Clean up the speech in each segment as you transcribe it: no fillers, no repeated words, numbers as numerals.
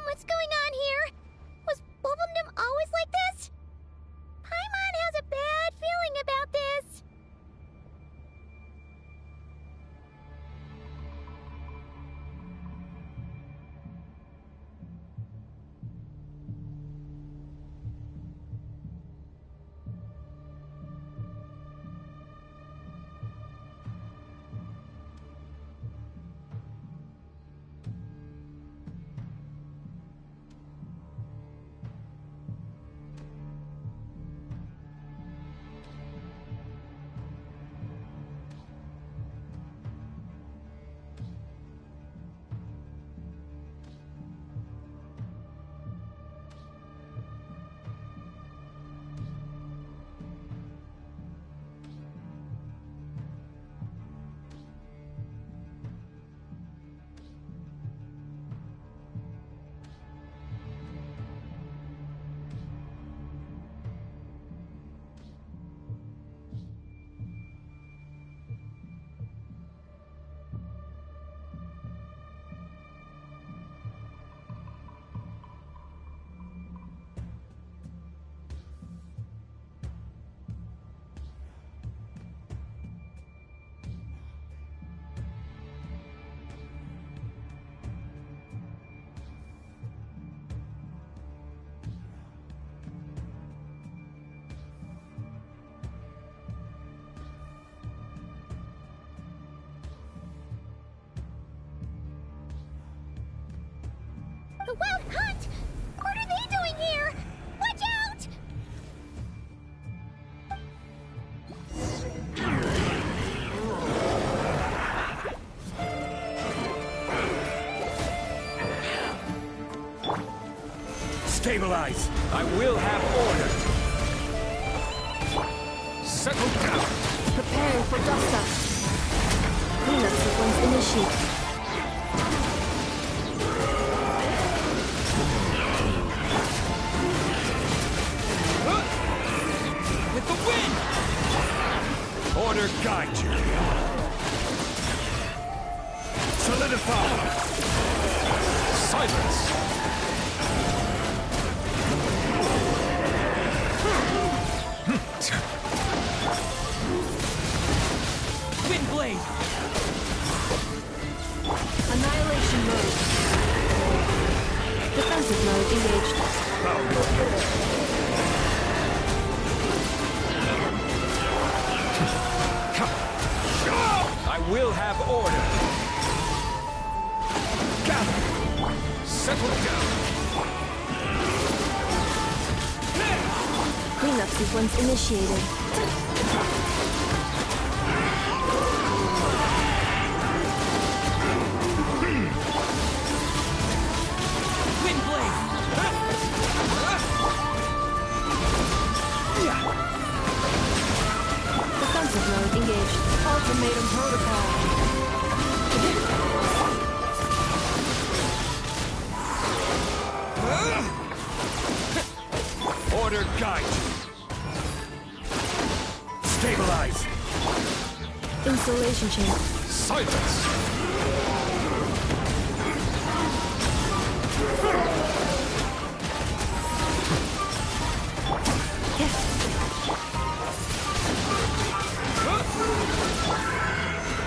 What's going on here? Was Bulbumdum always like this? Paimon has a bad feeling about this. The Wild Hunt! What are they doing here? Watch out! Stabilize! I will have order! Settle down! Preparing for dust-up. Cleanup sequence initiated. With the wind! Order guide you! Solidify! Silence! Wind blade! Annihilation mode. Defensive mode engaged. I will have order. Gather. Settle down. Cleanup sequence initiated. Wind blade. Defensive mode engaged. Ultimatum protocol. Order guide. Stabilize. Installation chamber. Silence.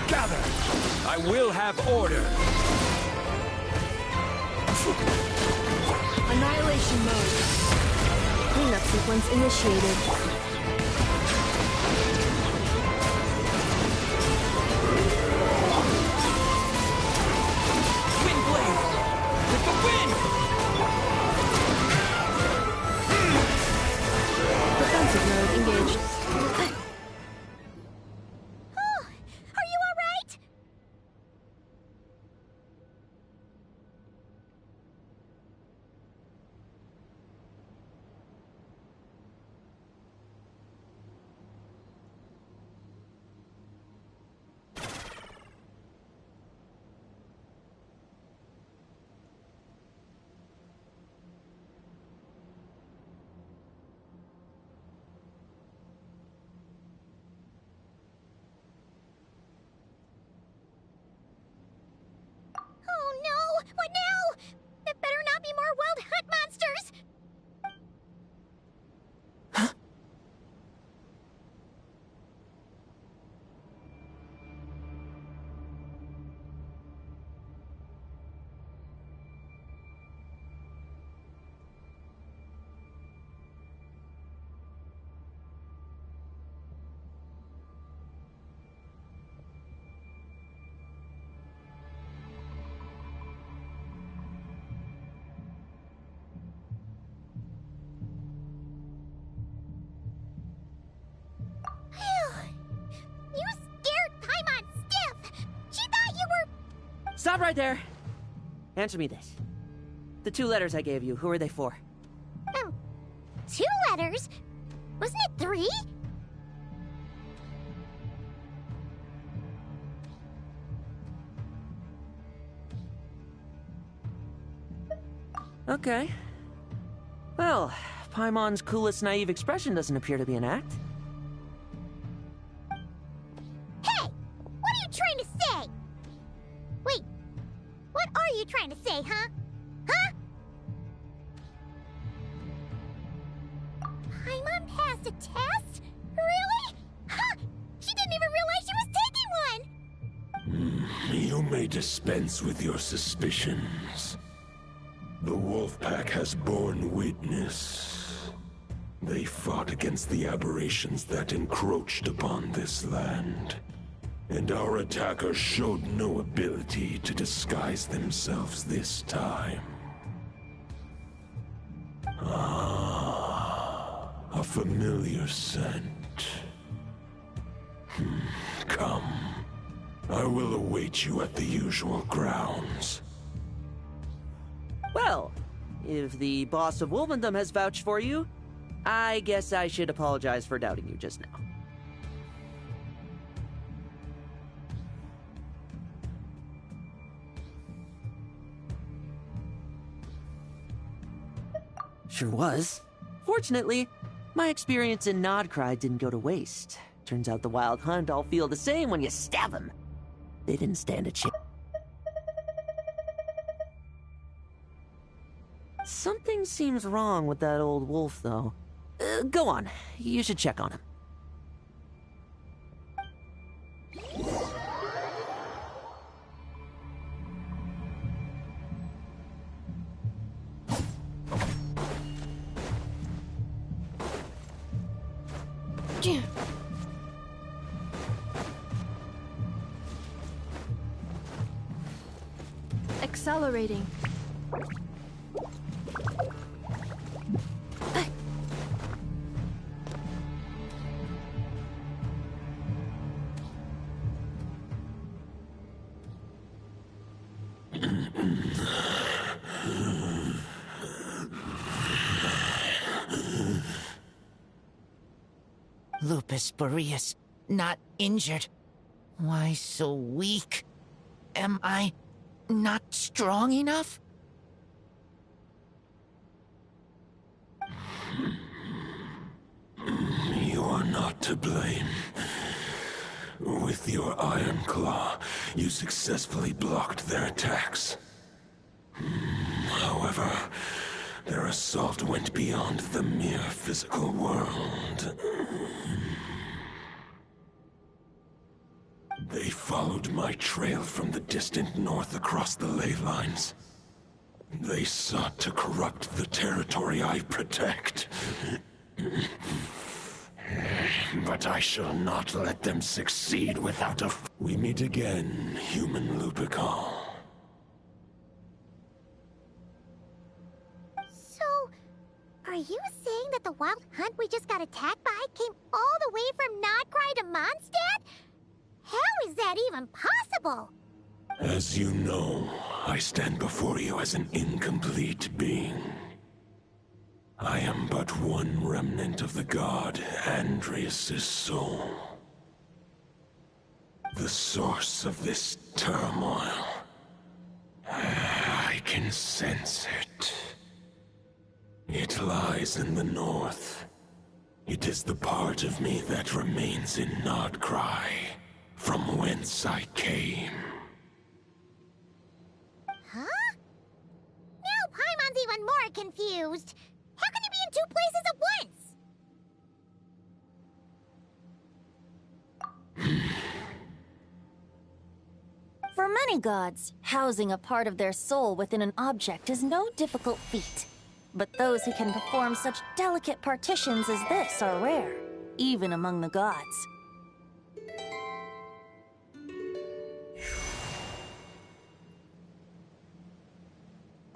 Gather. I will have order. Annihilation mode. Cleanup sequence initiated. Wind blade. With the wind. Defensive mode engaged. Oh, are you all right? Oh no! What now? There better not be more wild hunt monsters! You scared Paimon stiff! She thought you were... Stop right there! Answer me this. The 2 letters I gave you, who are they for? 2 letters? Wasn't it 3? Okay. Well, Paimon's coolest naive expression doesn't appear to be an act. Hey! What are you trying to say? Wait, what are you trying to say, huh? Huh? Paimon passed a test? Really? Huh! She didn't even realize she was taking one! You may dispense with your suspicions. The Wolfpack has borne witness. They fought against the aberrations that encroached upon this land. And our attackers showed no ability to disguise themselves this time. Ah, a familiar scent. Come. I will await you at the usual grounds. Well, if the boss of Wolvendom has vouched for you, I guess I should apologize for doubting you just now. Sure was. Fortunately, my experience in Nodcry didn't go to waste. Turns out the Wild Hunt all feel the same when you stab them. They didn't stand a chance. Something seems wrong with that old wolf, though. Go on. You should check on him. Accelerating. Lupus Boreas. not injured. Why so weak? Am I not strong enough? You are not to blame. With your Iron Claw, you successfully blocked their attacks. However, their assault went beyond the mere physical world. They followed my trail from the distant north across the ley lines. They sought to corrupt the territory I protect. But I shall not let them succeed without a... We meet again, human Lupical. So, are you saying that the wild hunt we just got attacked by came all the way from Nodcry to Mondstadt? How is that even possible? As you know, I stand before you as an incomplete being. I am but one remnant of the god Andreas' soul. The source of this turmoil. I can sense it. It lies in the north. It is the part of me that remains in Nodcry, from whence I came. Huh? Now Paimon's even more confused. How can you be in two places at once? For many gods, housing a part of their soul within an object is no difficult feat. But those who can perform such delicate partitions as this are rare, even among the gods.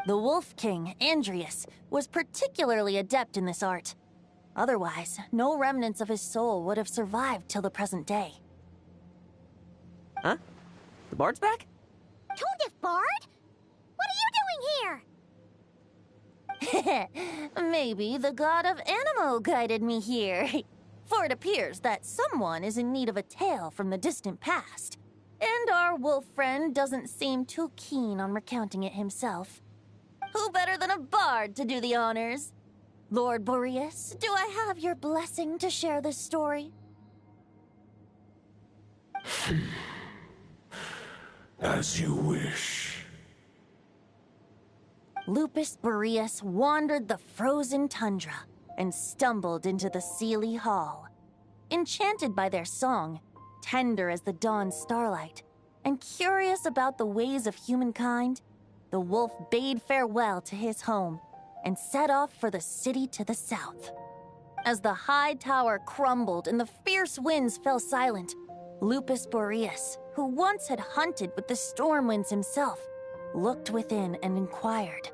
The Wolf King, Andreas, was particularly adept in this art. Otherwise, no remnants of his soul would have survived till the present day. Huh? The bard's back? Tone-deaf Bard? What are you doing here? Maybe the god of Animo guided me here. For it appears that someone is in need of a tale from the distant past. And our wolf friend doesn't seem too keen on recounting it himself. Who better than a bard to do the honors? Lord Boreas, do I have your blessing to share this story? As you wish. Lupus Boreas wandered the frozen tundra and stumbled into the Seelie Hall. Enchanted by their song, tender as the dawn starlight, and curious about the ways of humankind, the wolf bade farewell to his home and set off for the city to the south. As the high tower crumbled and the fierce winds fell silent, Lupus Boreas, who once had hunted with the storm winds himself, looked within and inquired,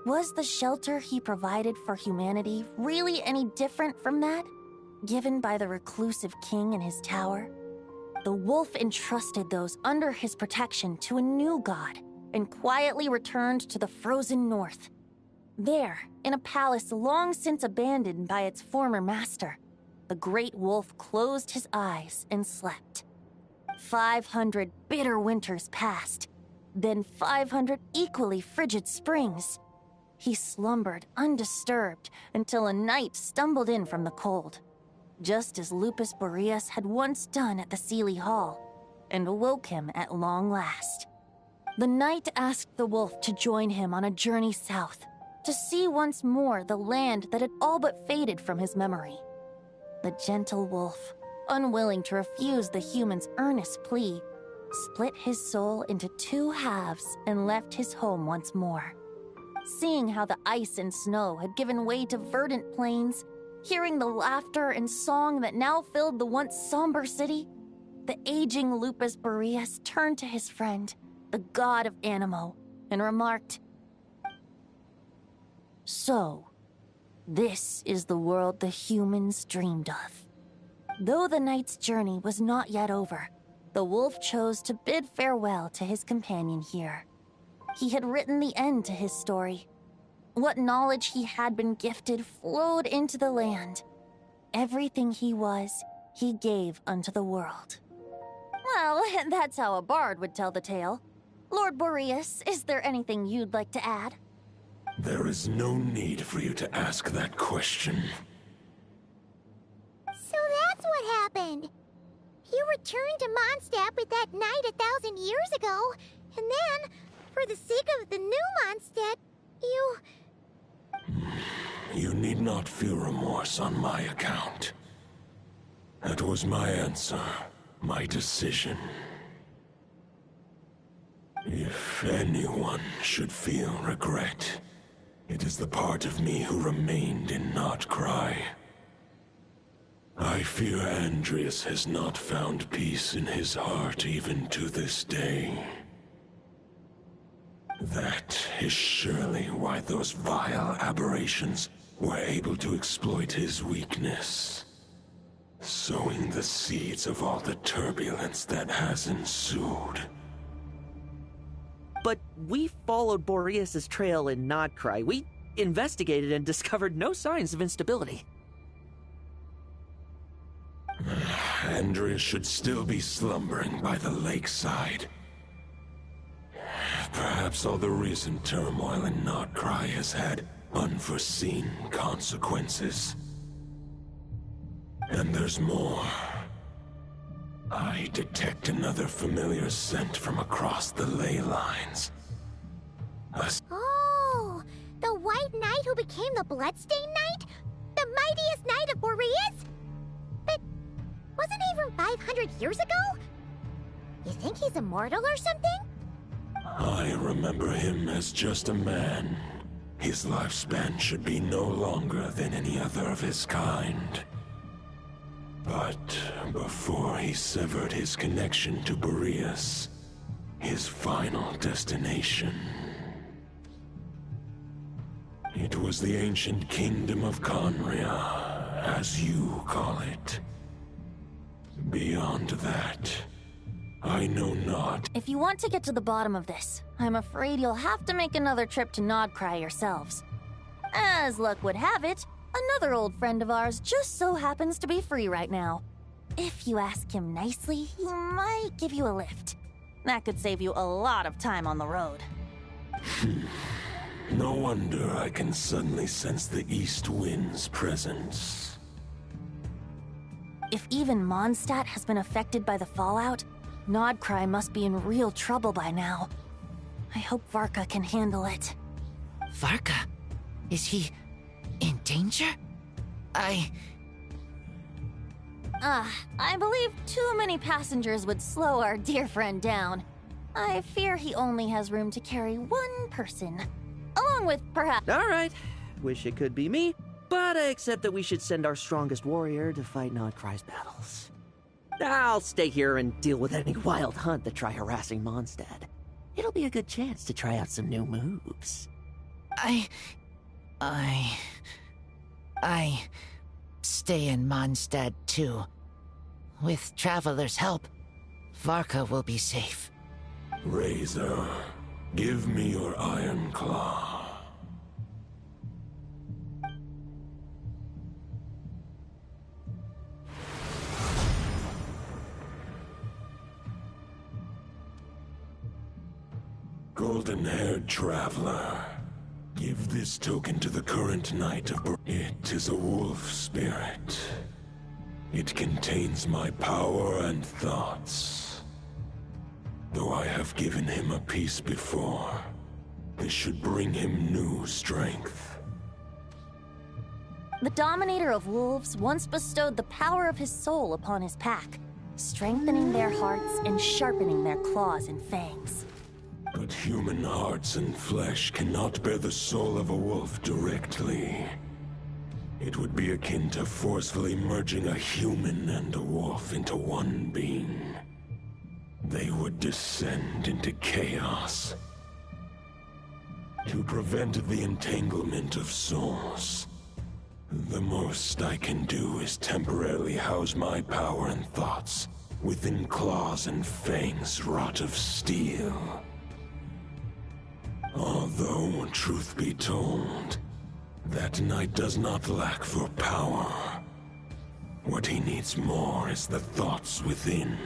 was the shelter he provided for humanity really any different from that given by the reclusive king in his tower? The wolf entrusted those under his protection to a new god and quietly returned to the frozen north. There, in a palace long since abandoned by its former master, the great wolf closed his eyes and slept. 500 bitter winters passed, then 500 equally frigid springs. He slumbered undisturbed until a night stumbled in from the cold, just as Lupus Boreas had once done at the Seelie Hall, and awoke him at long last. The night asked the wolf to join him on a journey south, to see once more the land that had all but faded from his memory. The gentle wolf, unwilling to refuse the human's earnest plea, split his soul into two halves and left his home once more. Seeing how the ice and snow had given way to verdant plains, hearing the laughter and song that now filled the once somber city, the aging Lupus Boreas turned to his friend, the god of Animo, and remarked, "So, this is the world the humans dreamed of." Though the night's journey was not yet over, the wolf chose to bid farewell to his companion here. He had written the end to his story. What knowledge he had been gifted flowed into the land. Everything he was, he gave unto the world. Well, that's how a bard would tell the tale. Lord Boreas, is there anything you'd like to add? There is no need for you to ask that question. So that's what happened. You returned to Mondstadt with that knight 1,000 years ago, and then, for the sake of the new Mondstadt, you... You need not feel remorse on my account. That was my answer, my decision. If anyone should feel regret, it is the part of me who remained in Notcry. I fear Andreas has not found peace in his heart even to this day. That is surely why those vile aberrations were able to exploit his weakness, sowing the seeds of all the turbulence that has ensued. But we followed Boreas' trail in Nodcry. We investigated and discovered no signs of instability. Andreas should still be slumbering by the lakeside. Perhaps all the recent turmoil in Notcry has had unforeseen consequences. And there's more. I detect another familiar scent from across the ley lines. Oh, the White Knight who became the Bloodstained Knight? The mightiest knight of Boreas? But wasn't he from 500 years ago? You think he's immortal or something? I remember him as just a man. His lifespan should be no longer than any other of his kind. But before he severed his connection to Boreas, his final destination, it was the ancient kingdom of Conria, as you call it. Beyond that, I know not. If you want to get to the bottom of this, I'm afraid you'll have to make another trip to Nodcry yourselves. As luck would have it, another old friend of ours just so happens to be free right now. If you ask him nicely, he might give you a lift. That could save you a lot of time on the road. No wonder I can suddenly sense the east wind's presence. If even Mondstadt has been affected by the fallout, Nodcry must be in real trouble by now. I hope Varka can handle it. Varka? Is he in danger? I believe too many passengers would slow our dear friend down. I fear he only has room to carry one person. Along with, perhaps... All right. Wish it could be me, but I accept that we should send our strongest warrior to fight Nodcry's battles. I'll stay here and deal with any wild hunt that try harassing Mondstadt. It'll be a good chance to try out some new moves. I stay in Mondstadt too. With Traveler's help, Varka will be safe. Razor, give me your iron claw. Golden-haired traveler, give this token to the current knight of It is a wolf spirit. It contains my power and thoughts. Though I have given him a piece before, this should bring him new strength. The Dominator of Wolves once bestowed the power of his soul upon his pack, strengthening their hearts and sharpening their claws and fangs. But human hearts and flesh cannot bear the soul of a wolf directly. It would be akin to forcefully merging a human and a wolf into one being. They would descend into chaos. To prevent the entanglement of souls, the most I can do is temporarily house my power and thoughts within claws and fangs wrought of steel. Although, truth be told, that knight does not lack for power. What he needs more is the thoughts within.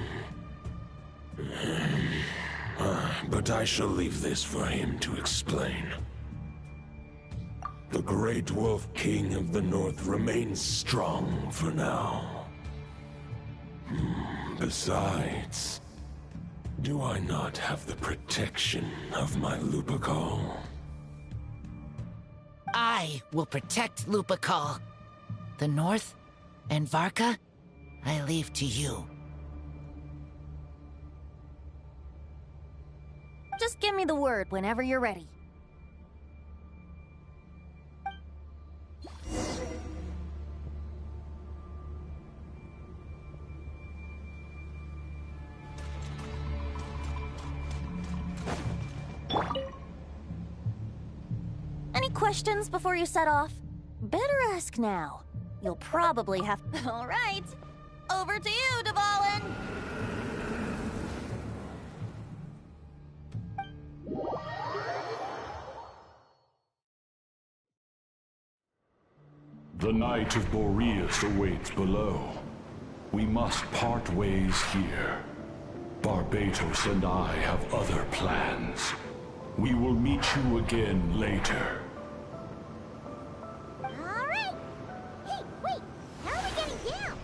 But I shall leave this for him to explain. The Great Wolf King of the North remains strong for now. Besides, do I not have the protection of my Lupacol? I will protect Lupacol. The North and Varka, I leave to you. Just give me the word whenever you're ready. Any questions before you set off? Better ask now. You'll probably have... All right. Over to you, Dvalin. The Knight of Boreas awaits below. We must part ways here. Barbatos and I have other plans. We will meet you again later. All right. Hey, wait. How are we getting down?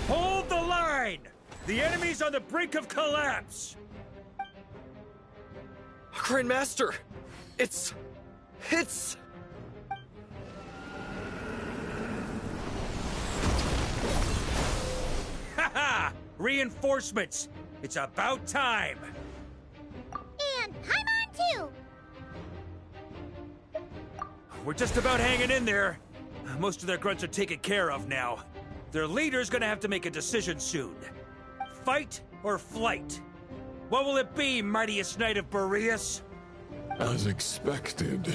Hold the line! The enemy's on the brink of collapse! Grandmaster! It's... Haha! Reinforcements! It's about time! And I'm on too! We're just about hanging in there. Most of their grunts are taken care of now. Their leader's gonna have to make a decision soon. Fight or flight? What will it be, mightiest Knight of Boreas? As expected,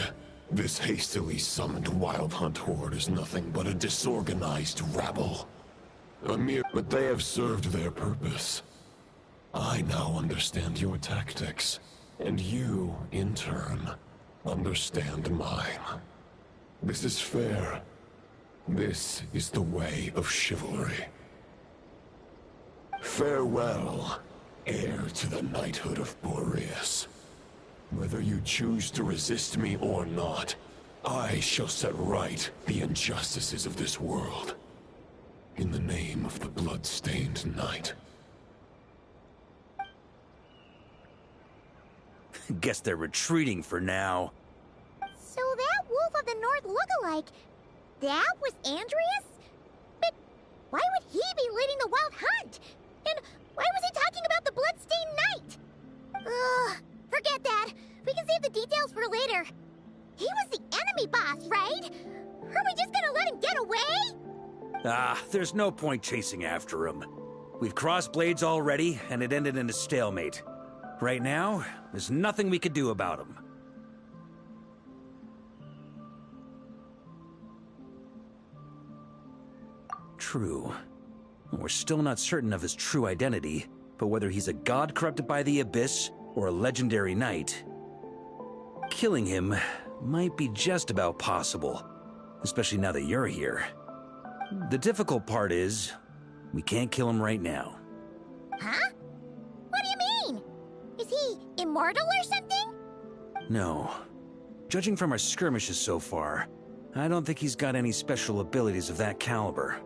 this hastily summoned Wild Hunt horde is nothing but a disorganized rabble. But they have served their purpose. I now understand your tactics, and you, in turn, understand mine. This is fair. This is the way of chivalry. Farewell, heir to the knighthood of Boreas. Whether you choose to resist me or not, I shall set right the injustices of this world. In the name of the blood-stained knight. Guess they're retreating for now. So that Wolf of the North lookalike, that was Andreas? But why would he be leading the Wild Hunt? And why was he talking about the Bloodstained Knight? Ugh, forget that. We can save the details for later. He was the enemy boss, right? Are we just gonna let him get away? There's no point chasing after him. We've crossed blades already, and it ended in a stalemate. Right now, there's nothing we could do about him. True. We're still not certain of his true identity, but whether he's a god corrupted by the Abyss or a legendary knight, killing him might be just about possible, especially now that you're here. The difficult part is, we can't kill him right now. Huh? What do you mean? Is he immortal or something? No. Judging from our skirmishes so far, I don't think he's got any special abilities of that caliber.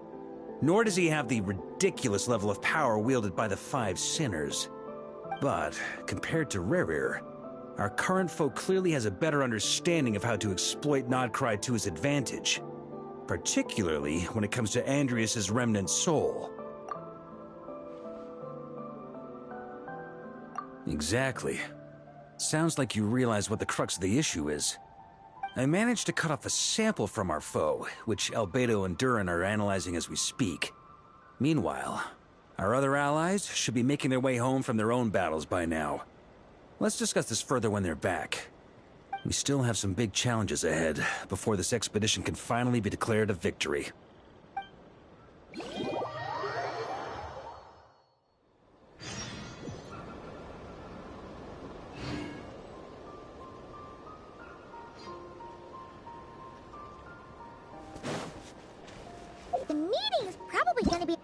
Nor does he have the ridiculous level of power wielded by the Five Sinners. But, compared to Rerir, our current foe clearly has a better understanding of how to exploit Nodcry to his advantage. Particularly when it comes to Andreas' remnant soul. Exactly. Sounds like you realize what the crux of the issue is. I managed to cut off a sample from our foe, which Albedo and Durin are analyzing as we speak. Meanwhile, our other allies should be making their way home from their own battles by now. Let's discuss this further when they're back. We still have some big challenges ahead before this expedition can finally be declared a victory. The meeting is probably gonna be...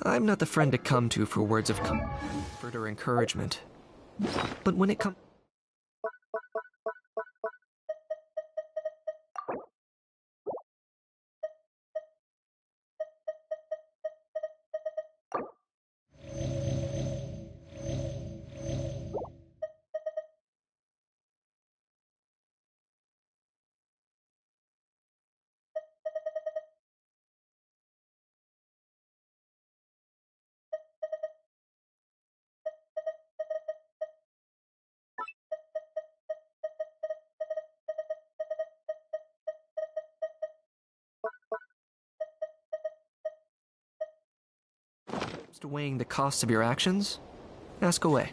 I'm not the friend to come to for words of comfort or encouragement. But when it comes... to weighing the costs of your actions, ask away.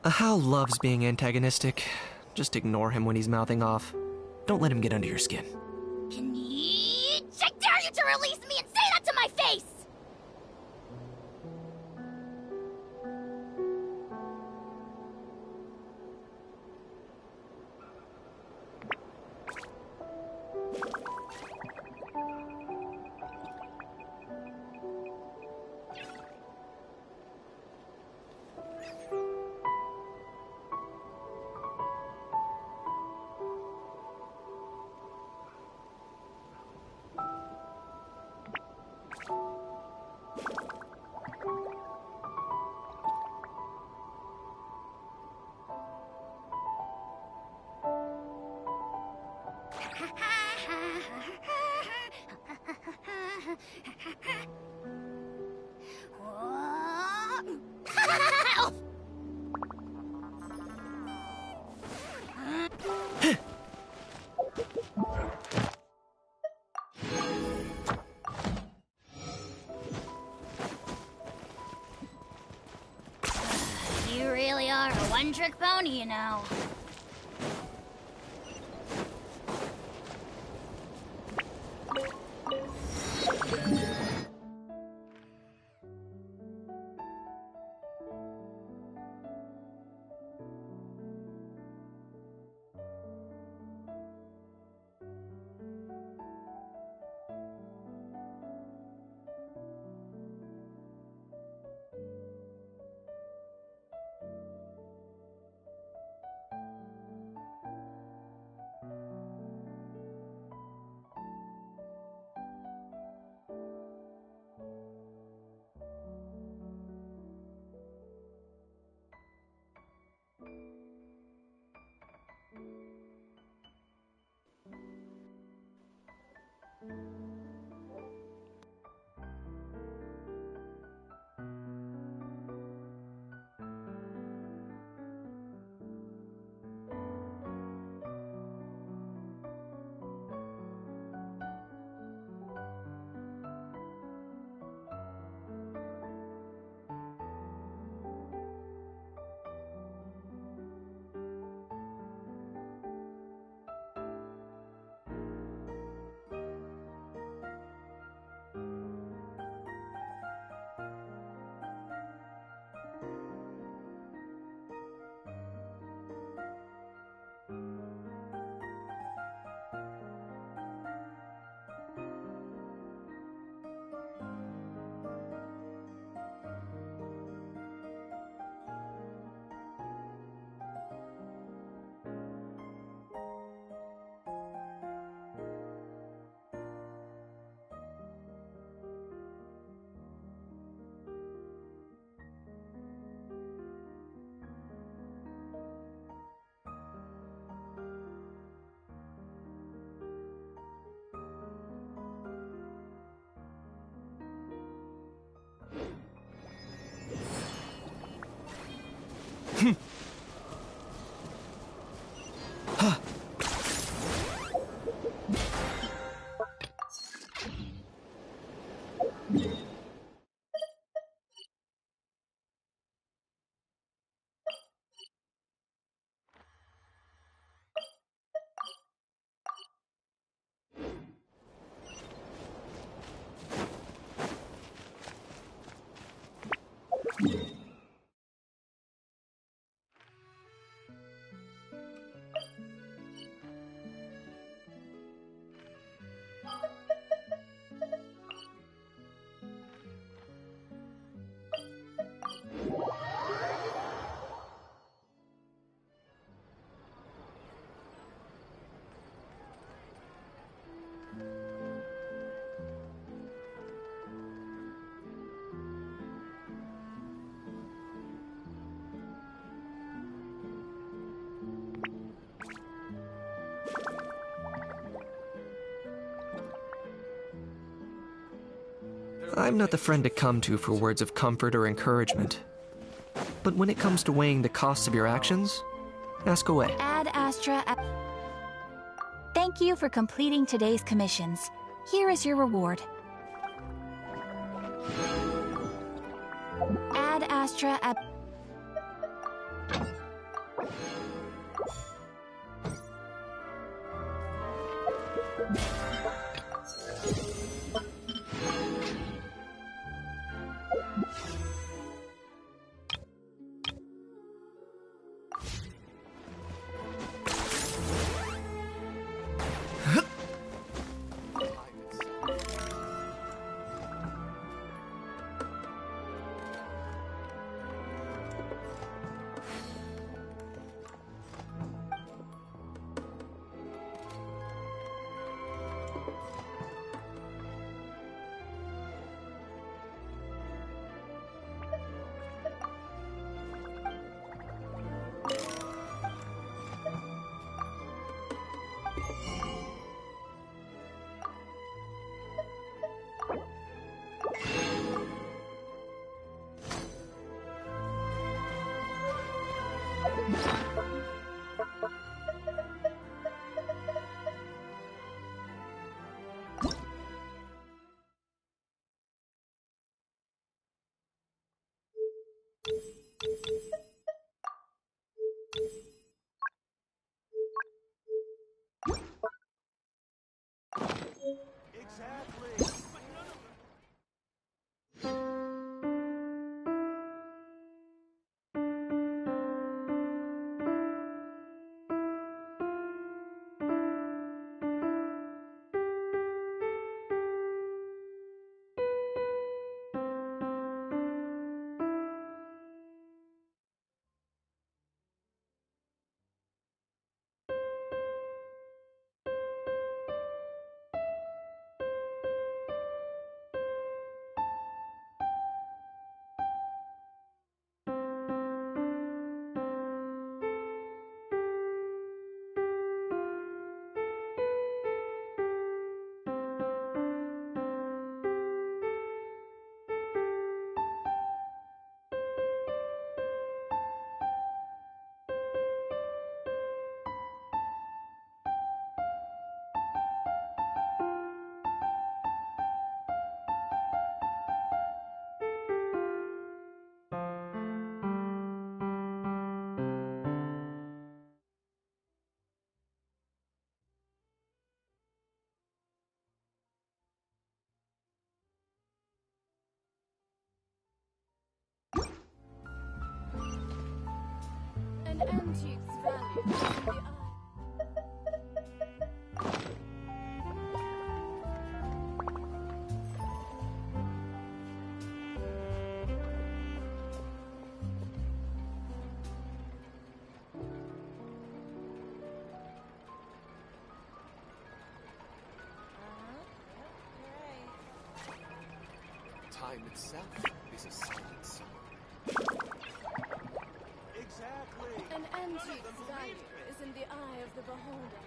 Hal loves being antagonistic. Just ignore him when he's mouthing off. Don't let him get under your skin. I dare you to release me and say that to my face! You really are a one-trick pony, you know. I'm not the friend to come to for words of comfort or encouragement. But when it comes to weighing the costs of your actions, ask away. Ad Astra. Thank you for completing today's commissions. Here is your reward. Ad Astra. An antique's value is in the eye. Time itself is a silent song. An antique's value is in the eye of the beholder.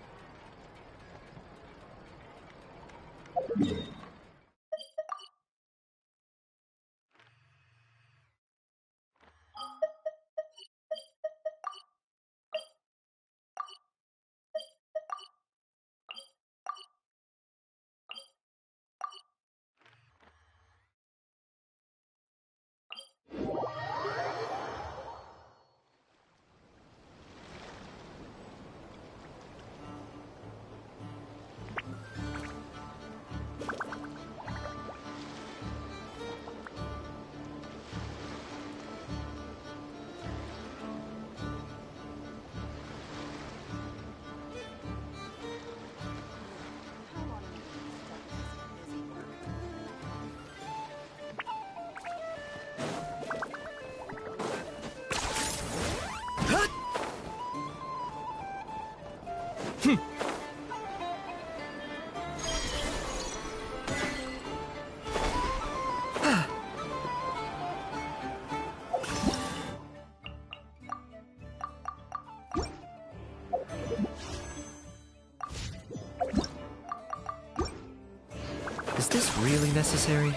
necessary?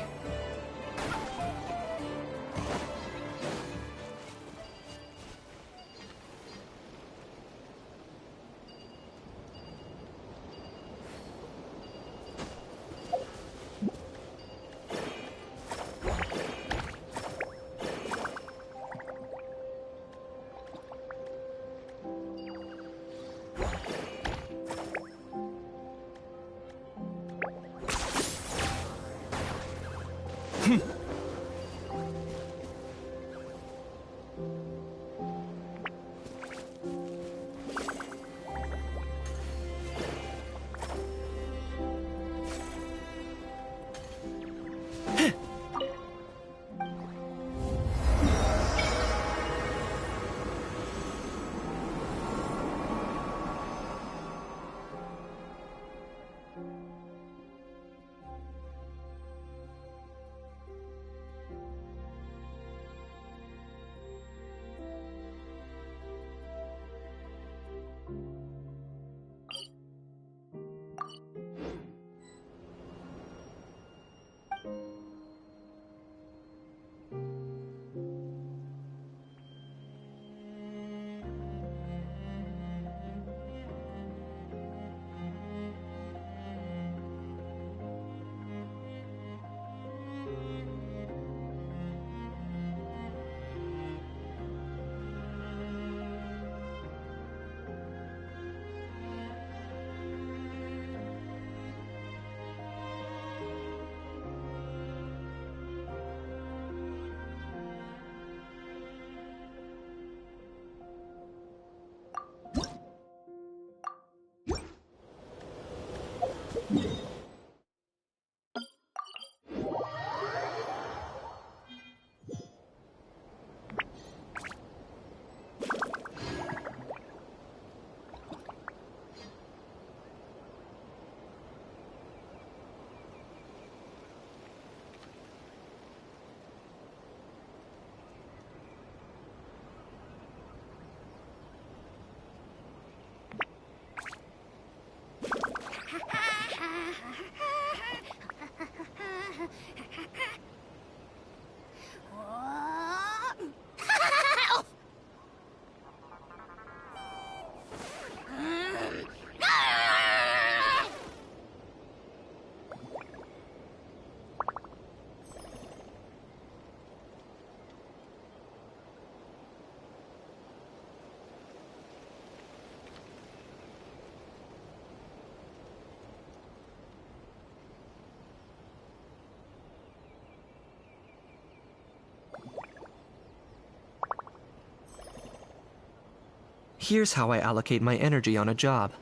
Here's how I allocate my energy on a job.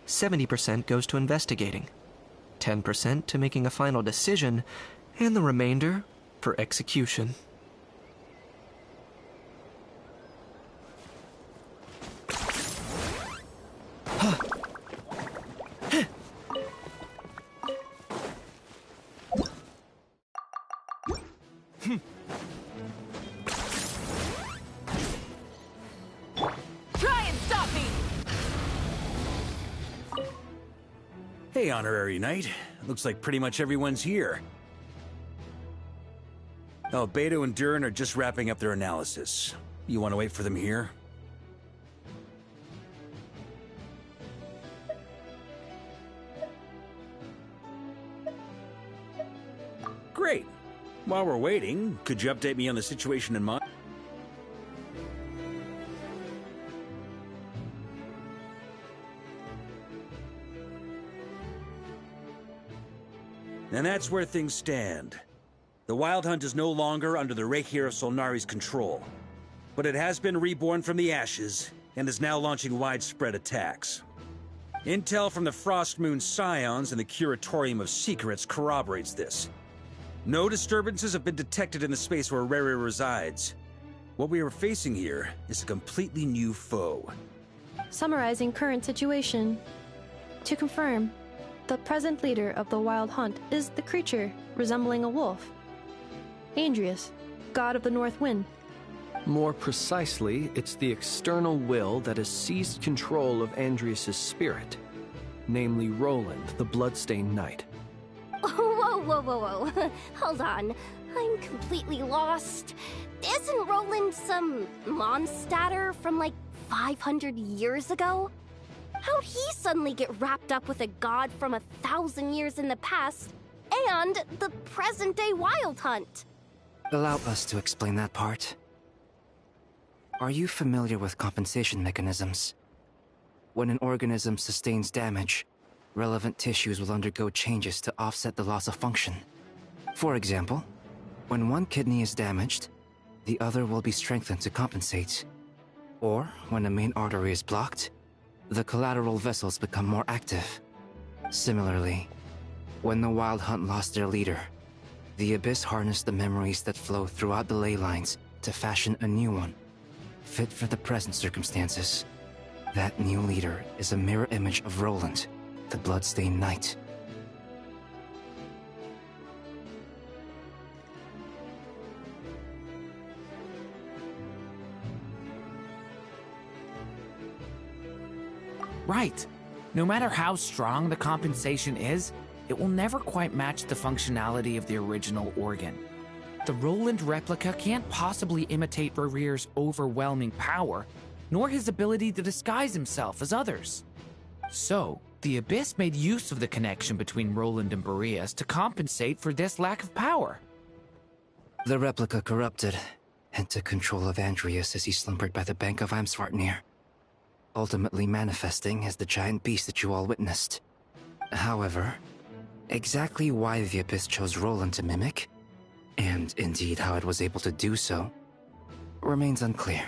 70% goes to investigating, 10% to making a final decision, and the remainder for execution. Hey, Honorary Knight. Looks like pretty much everyone's here. Oh, Beto and Durin are just wrapping up their analysis. You want to wait for them here? Great. While we're waiting, could you update me on the situation in mind? And that's where things stand. The Wild Hunt is no longer under the Reikir of Solnari's control, but it has been reborn from the ashes and is now launching widespread attacks. Intel from the Frost Moon Scions and the Curatorium of Secrets corroborates this. No disturbances have been detected in the space where Rere resides. What we are facing here is a completely new foe. Summarizing current situation. To confirm, the present leader of the Wild Hunt is the creature resembling a wolf. Andrius, god of the North Wind. More precisely, it's the external will that has seized control of Andrius' spirit, namely Roland, the Bloodstained Knight. Whoa, Whoa, whoa, whoa. Hold on. I'm completely lost. Isn't Roland some Mondstatter from like 500 years ago? How'd he suddenly get wrapped up with a god from 1,000 years in the past and the present-day Wild Hunt? Allow us to explain that part. Are you familiar with compensation mechanisms? When an organism sustains damage, relevant tissues will undergo changes to offset the loss of function. For example, when one kidney is damaged, the other will be strengthened to compensate. Or, when a main artery is blocked, the collateral vessels become more active. Similarly, when the Wild Hunt lost their leader, the Abyss harnessed the memories that flow throughout the ley lines to fashion a new one, fit for the present circumstances. That new leader is a mirror image of Roland, the Bloodstained Knight. Right. No matter how strong the compensation is, it will never quite match the functionality of the original organ. The Roland replica can't possibly imitate Rerear's overwhelming power, nor his ability to disguise himself as others. So, the Abyss made use of the connection between Roland and Boreas to compensate for this lack of power. The replica corrupted and took control of Andreas as he slumbered by the bank of Eimsvartnir, ultimately manifesting as the giant beast that you all witnessed. However, exactly why the Abyss chose Roland to mimic, and indeed how it was able to do so, remains unclear.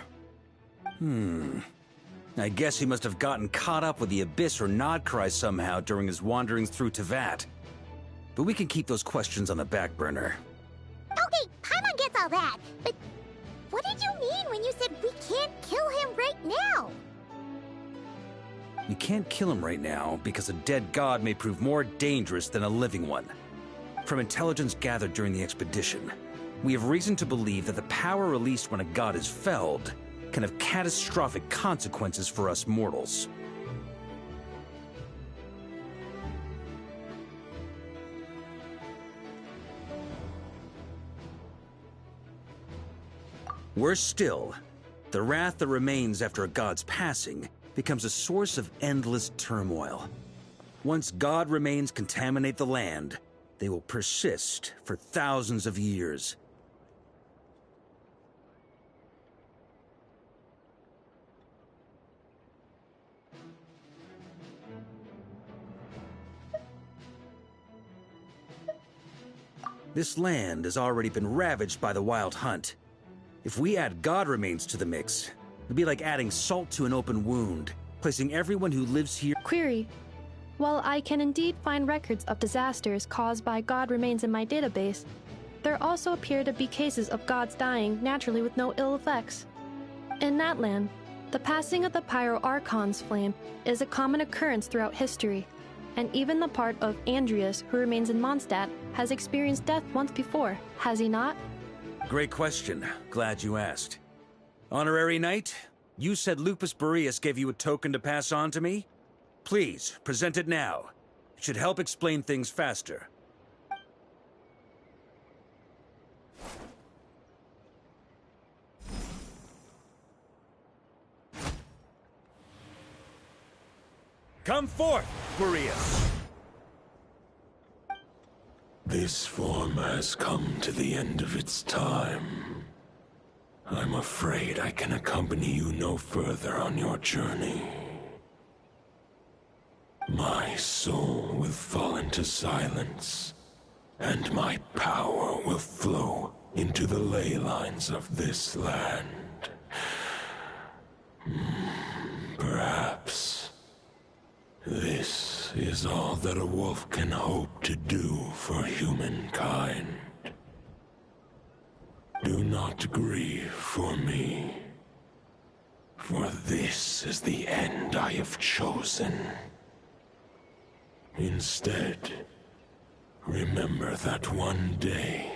I guess he must have gotten caught up with the Abyss or Nodcry somehow during his wanderings through Teyvat. But we can keep those questions on the back burner. Okay, Paimon gets all that, but what did you mean when you said we can't kill him right now? We can't kill him right now because a dead god may prove more dangerous than a living one. From intelligence gathered during the expedition, we have reason to believe that the power released when a god is felled can have catastrophic consequences for us mortals. Worse still, the wrath that remains after a god's passing becomes a source of endless turmoil. Once god remains contaminate the land, they will persist for thousands of years. This land has already been ravaged by the Wild Hunt. If we add god remains to the mix, it'd be like adding salt to an open wound, placing everyone who lives here— Query. While I can indeed find records of disasters caused by god remains in my database, there also appear to be cases of gods dying naturally with no ill effects. In that land, the passing of the Pyro-Archon's flame is a common occurrence throughout history, and even the part of Andreas who remains in Mondstadt has experienced death once before, has he not? Great question. Glad you asked. Honorary Knight, you said Lupus Boreas gave you a token to pass on to me? Please, present it now. It should help explain things faster. Come forth, Boreas! This form has come to the end of its time. I'm afraid I can accompany you no further on your journey. My soul will fall into silence, and my power will flow into the ley lines of this land. Perhaps this is all that a wolf can hope to do for humankind. Do not grieve for me, for this is the end I have chosen. Instead, remember that one day,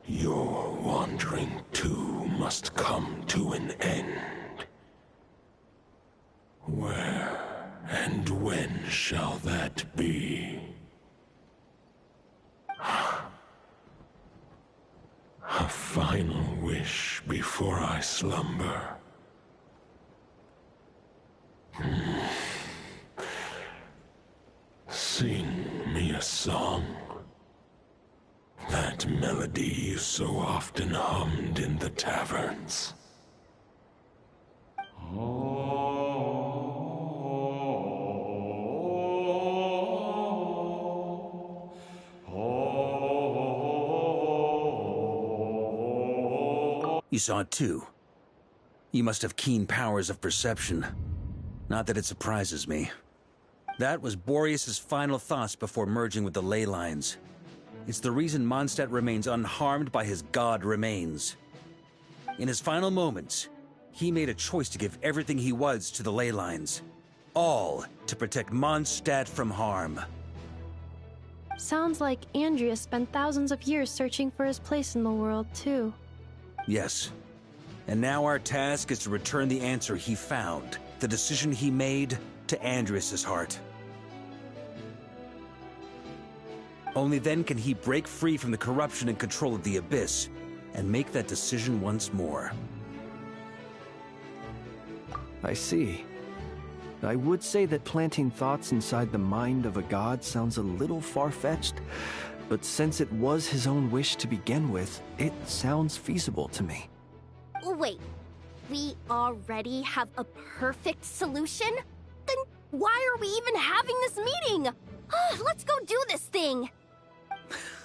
your wandering too must come to an end. Where and when shall that be? A final wish before I slumber. Sing me a song. That melody you so often hummed in the taverns. You saw it too. You must have keen powers of perception. Not that it surprises me. That was Boreas's final thoughts before merging with the ley lines. It's the reason Mondstadt remains unharmed by his god remains. In his final moments, he made a choice to give everything he was to the ley lines. All to protect Mondstadt from harm. Sounds like Andreas spent thousands of years searching for his place in the world, too. Yes. And now our task is to return the answer he found, the decision he made, to Andreas's heart. Only then can he break free from the corruption and control of the Abyss, and make that decision once more. I see. I would say that planting thoughts inside the mind of a god sounds a little far-fetched, but since it was his own wish to begin with, it sounds feasible to me. Wait, we already have a perfect solution? Then why are we even having this meeting? Let's go do this thing!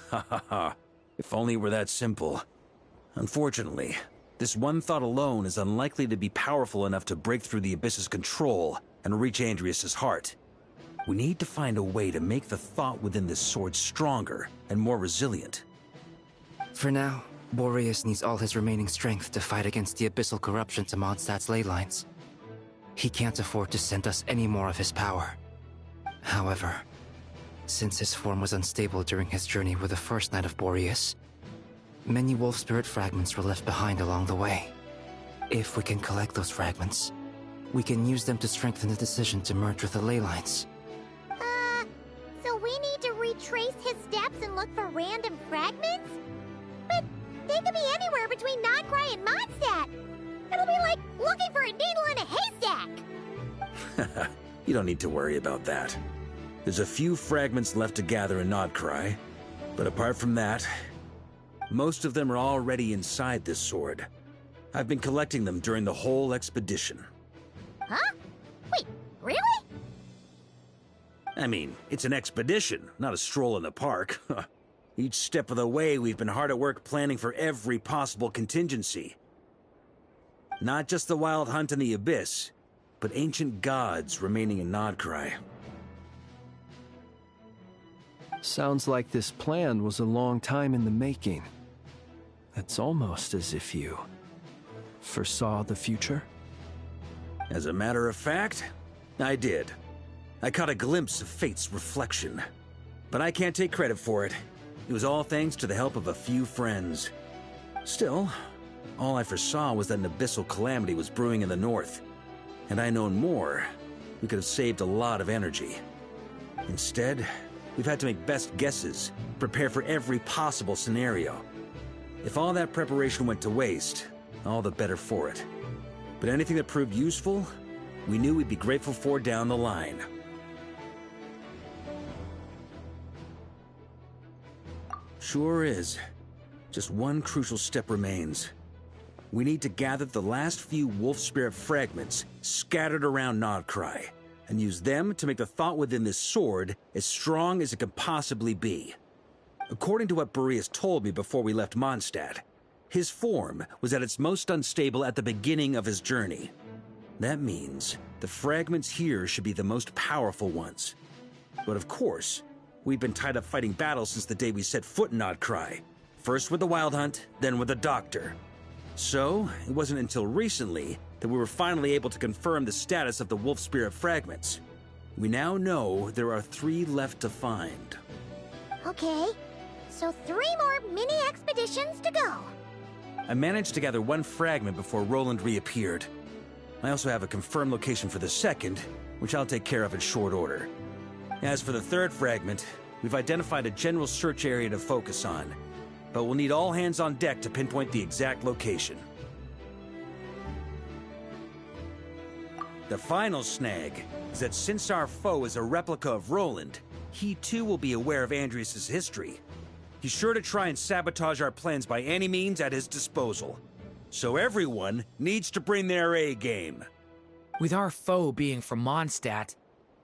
Ha ha ha. If only it were that simple. Unfortunately, this one thought alone is unlikely to be powerful enough to break through the Abyss's control and reach Andreas's heart. We need to find a way to make the thought within this sword stronger and more resilient. For now, Boreas needs all his remaining strength to fight against the abyssal corruption to Mondstadt's ley lines. He can't afford to send us any more of his power. However, since his form was unstable during his journey with the first Knight of Boreas, many wolf spirit fragments were left behind along the way. If we can collect those fragments, we can use them to strengthen the decision to merge with the ley lines. So we need to retrace his steps and look for random fragments? But they could be anywhere between Nodcry and Mondstadt. It'll be like looking for a needle in a haystack. You don't need to worry about that. There's a few fragments left to gather in Nodcry, but apart from that, most of them are already inside this sword. I've been collecting them during the whole expedition. Huh? Wait, really? I mean, it's an expedition, not a stroll in the park. Each step of the way, we've been hard at work planning for every possible contingency. Not just the Wild Hunt in the Abyss, but ancient gods remaining in Nodcry. Sounds like this plan was a long time in the making. It's almost as if you foresaw the future. As a matter of fact, I did. I caught a glimpse of fate's reflection. But I can't take credit for it. It was all thanks to the help of a few friends. Still, all I foresaw was that an abyssal calamity was brewing in the north. Had I known more, we could have saved a lot of energy. Instead, we've had to make best guesses, prepare for every possible scenario. If all that preparation went to waste, all the better for it. But anything that proved useful, we knew we'd be grateful for down the line. Sure is. Just one crucial step remains. We need to gather the last few wolf spirit fragments scattered around Nodcry, and use them to make the thought within this sword as strong as it can possibly be. According to what Boreas told me before we left Mondstadt, his form was at its most unstable at the beginning of his journey. That means the fragments here should be the most powerful ones. But of course, we've been tied up fighting battles since the day we set foot in Nodcry. First with the Wild Hunt, then with the Doctor. So, it wasn't until recently that we were finally able to confirm the status of the wolf spirit fragments. We now know there are 3 left to find. Okay, so 3 more mini expeditions to go. I managed to gather 1 fragment before Roland reappeared. I also have a confirmed location for the second, which I'll take care of in short order. As for the 3rd fragment, we've identified a general search area to focus on. but we'll need all hands on deck to pinpoint the exact location. The final snag is that since our foe is a replica of Roland, he too will be aware of Andrias' history. He's sure to try and sabotage our plans by any means at his disposal. So everyone needs to bring their A game. With our foe being from Mondstadt,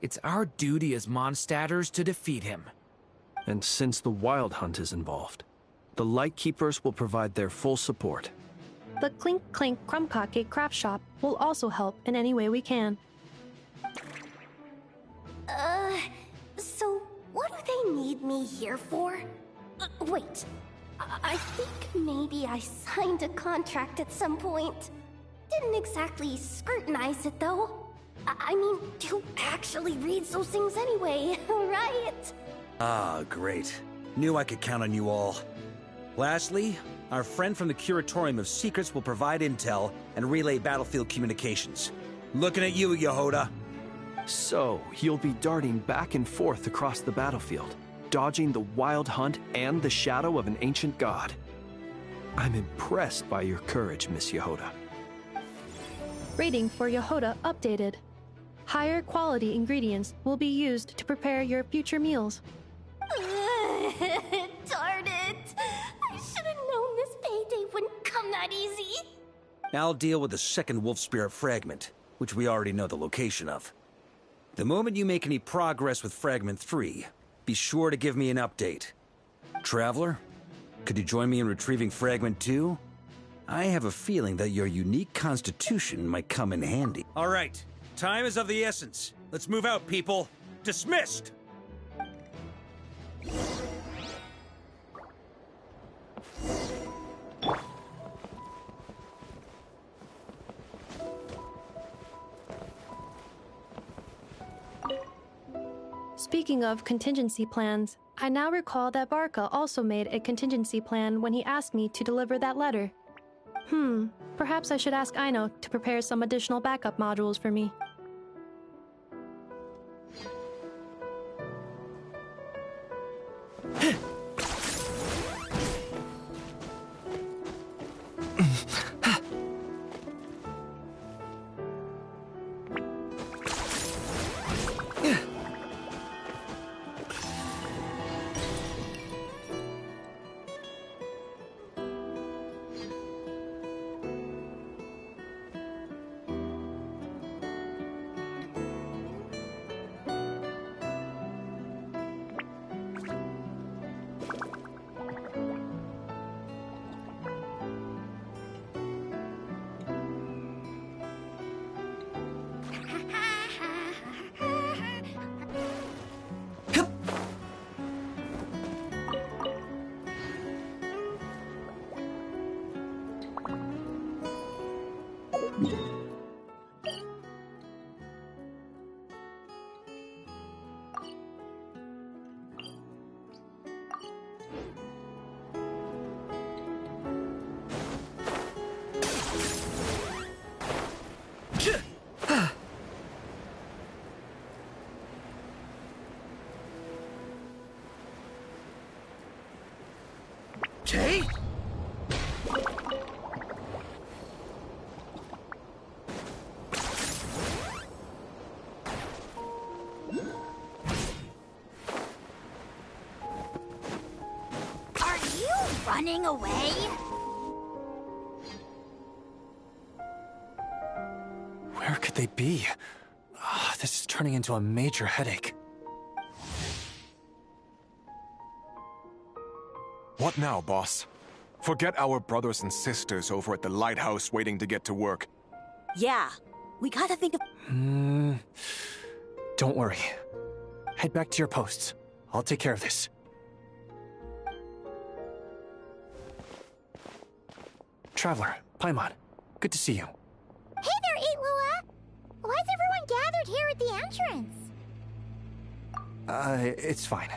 it's our duty as Mondstadters to defeat him. And since the Wild Hunt is involved, the Lightkeepers will provide their full support. The Clink Clink Krumkake craft shop will also help in any way we can. So what do they need me here for? Wait, I think maybe I signed a contract at some point. Didn't exactly scrutinize it, though. I mean, who actually reads those things anyway, right? Ah, great. Knew I could count on you all. Lastly, our friend from the Curatorium of Secrets will provide intel and relay battlefield communications. Looking at you, Yehoda. So, you'll be darting back and forth across the battlefield, dodging the Wild Hunt and the shadow of an ancient god. I'm impressed by your courage, Miss Yehoda. Rating for Yehoda updated. Higher quality ingredients will be used to prepare your future meals. Darn it! I should have known this payday wouldn't come that easy. I'll deal with the second Wolf Spirit fragment, which we already know the location of. The moment you make any progress with Fragment 3, be sure to give me an update. Traveler, could you join me in retrieving Fragment 2? I have a feeling that your unique constitution might come in handy. All right, time is of the essence. Let's move out, people. Dismissed! Speaking of contingency plans, I now recall that Barca also made a contingency plan when he asked me to deliver that letter. Perhaps I should ask Aino to prepare some additional backup modules for me. Okay. Are you running away? Where could they be? This is turning into a major headache. What now, boss? Forget our brothers and sisters over at the lighthouse waiting to get to work. Yeah, we gotta think of... Don't worry. Head back to your posts. I'll take care of this. Traveler, Paimon, good to see you. Hey there, Eitlua! Why is everyone gathered here at the entrance? It's fine.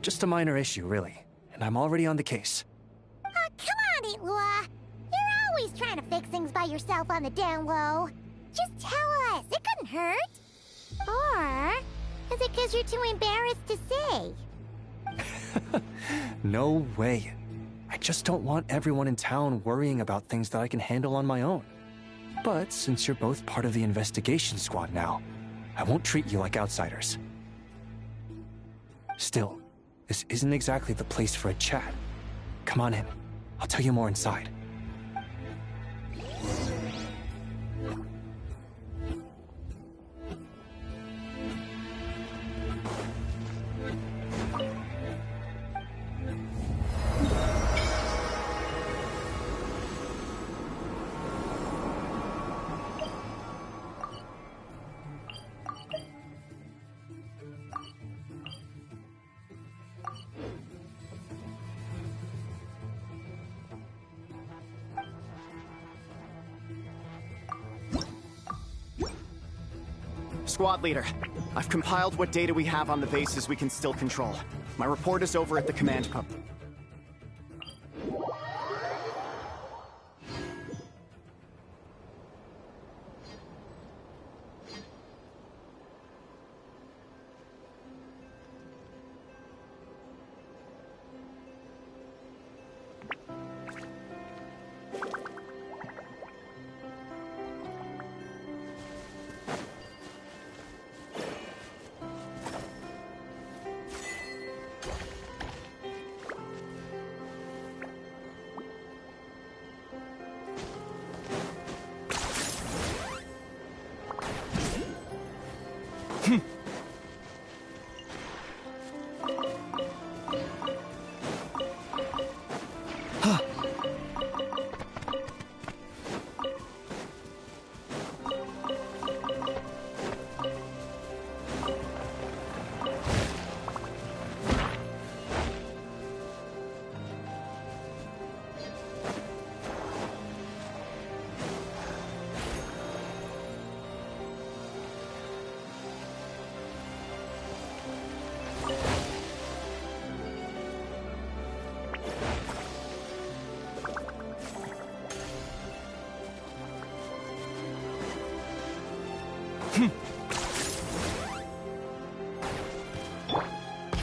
Just a minor issue, really. And I'm already on the case. Come on, Eitlua! You're always trying to fix things by yourself on the down low. Just tell us, it couldn't hurt. Or is it because you're too embarrassed to say? No way. I I just don't want everyone in town worrying about things that I can handle on my own. But since you're both part of the investigation squad now, I won't treat you like outsiders. Still, this isn't exactly the place for a chat. Come on in. I'll tell you more inside. Squad leader, I've compiled what data we have on the bases we can still control. My report is over at the command post.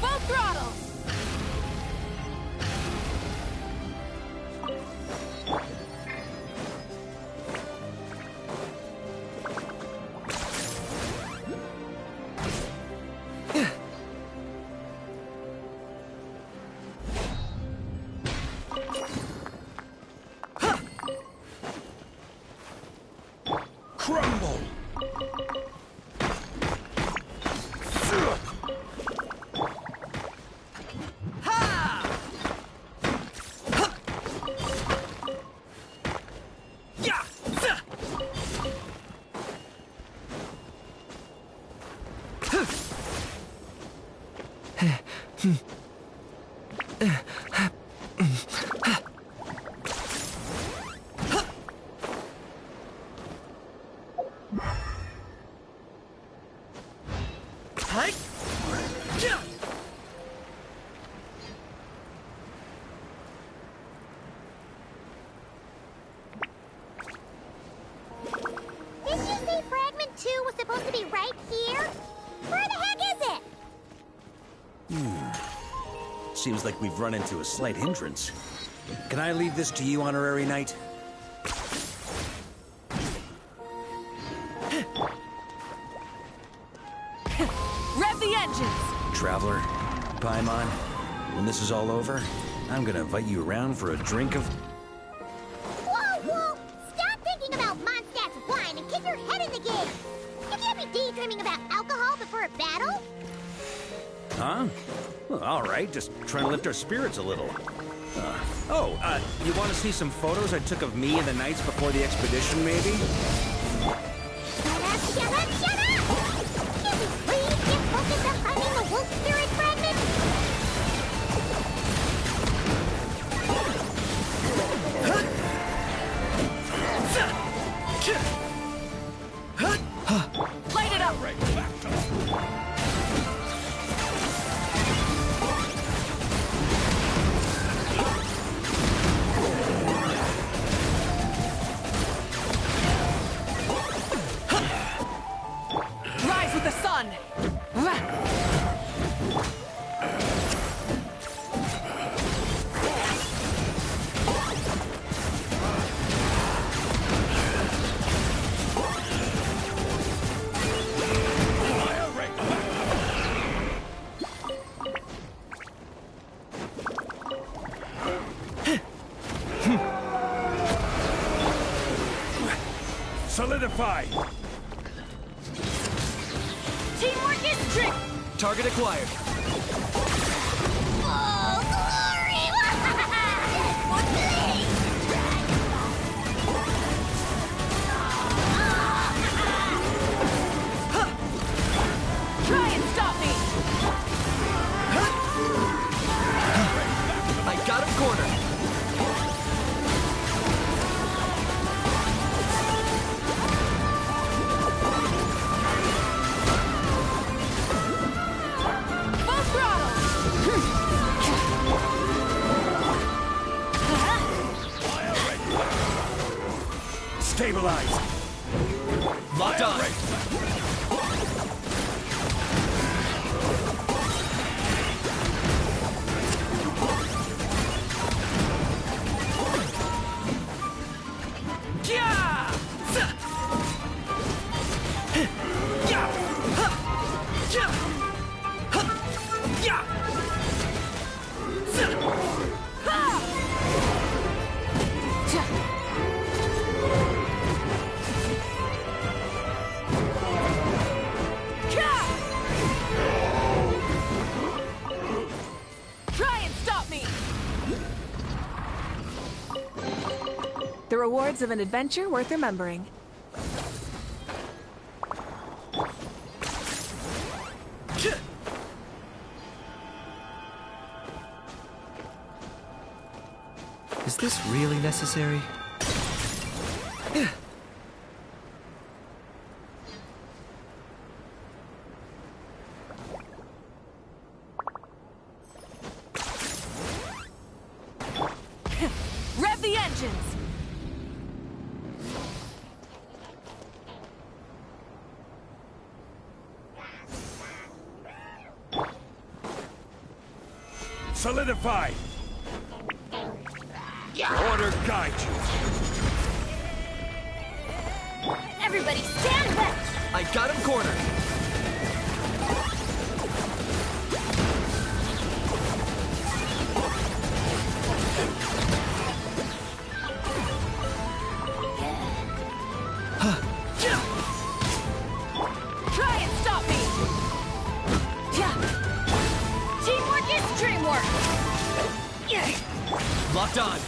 Full throttle! Crumble! Didn't you say Fragment 2 was supposed to be right here? Where the heck is it? Seems like we've run into a slight hindrance. Can I leave this to you, Honorary Knight? Rev the engines! Traveler, Paimon, when this is all over, I'm gonna invite you around for a drink of... Whoa, whoa! Stop thinking about Mondstadt's wine and kick your head in the game! You can't be daydreaming about alcohol before a battle! Huh? Well, all right, just trying to lift our spirits a little. You want to see some photos I took of me and the knights before the expedition, maybe? Shut up, shut up, shut up! Can we please get focused on finding the wolf spirit fragment? Light it up! Right. Solidified! Teamwork is trick! Target acquired. Oh, glory! Try and stop me! I got him cornered. Full throttle! Stabilize! Locked on. Try and stop me! The rewards of an adventure worth remembering. Is this really necessary? Rev the engines! Solidified! Order guide you! Everybody stand back! I got him cornered. Try and stop me! Teamwork is dreamwork! Locked on.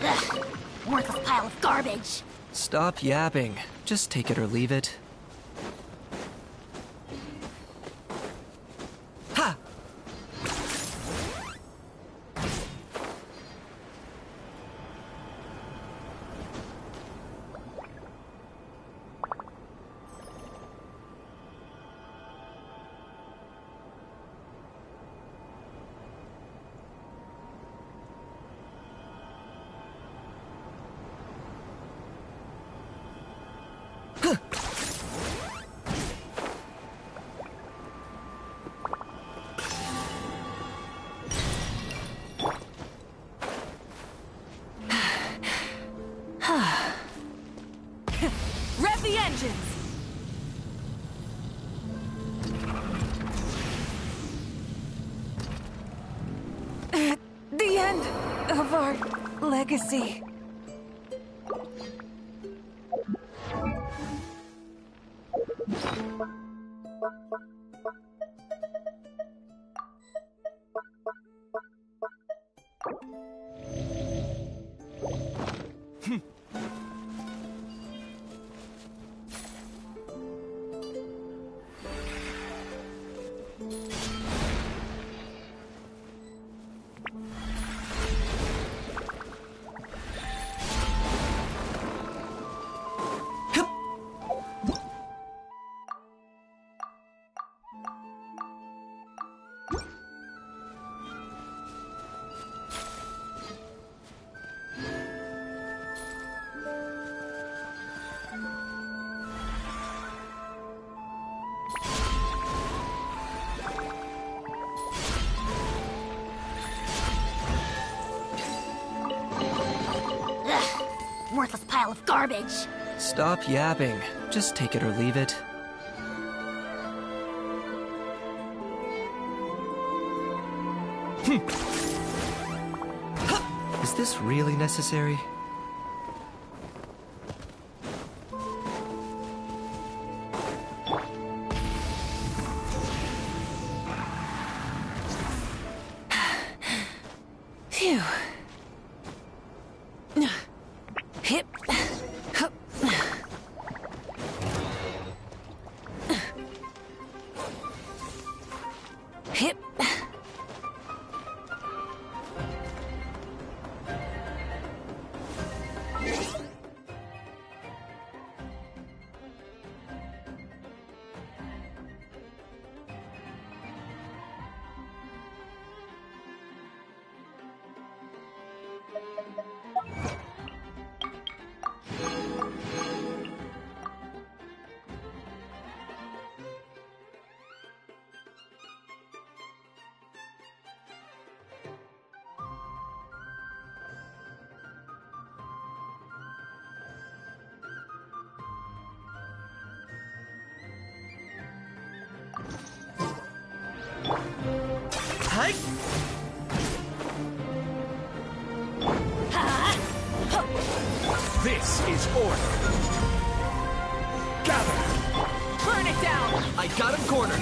Ugh, worthless pile of garbage. Stop yapping. Just take it or leave it. Ha! Rev the engines! The end of our legacy. Worthless pile of garbage. Stop yapping. Just take it or leave it. Is this really necessary? Phew. Hip. Hup. Hip. Hi! This is order. Gather! Burn it down! I got him cornered!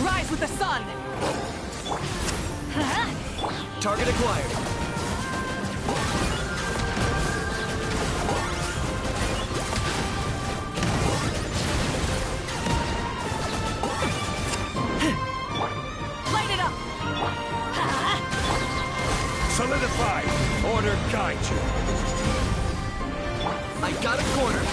Rise with the sun! Target acquired. Light it up! Solidify! Order guide you. I got him cornered.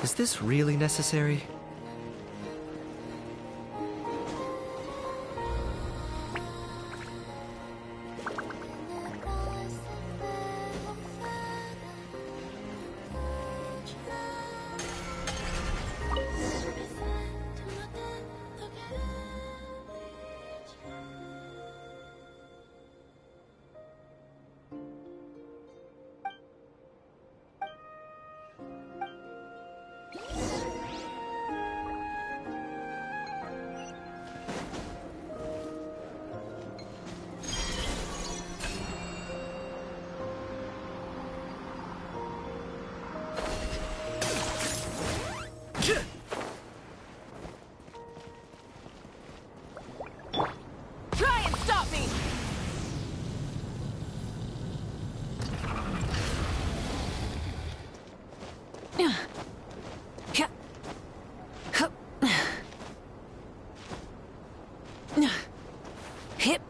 Is this really necessary? Try and stop me! Hip.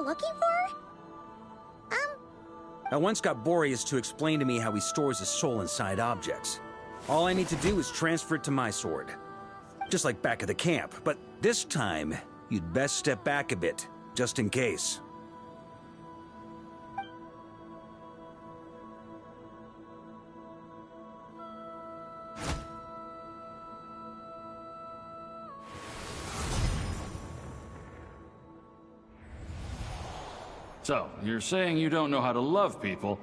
Looking for? I once got Boreas to explain to me how he stores his soul inside objects. All I need to do is transfer it to my sword. Just like back at the camp, but this time, you'd best step back a bit, just in case. So, you're saying you don't know how to love people,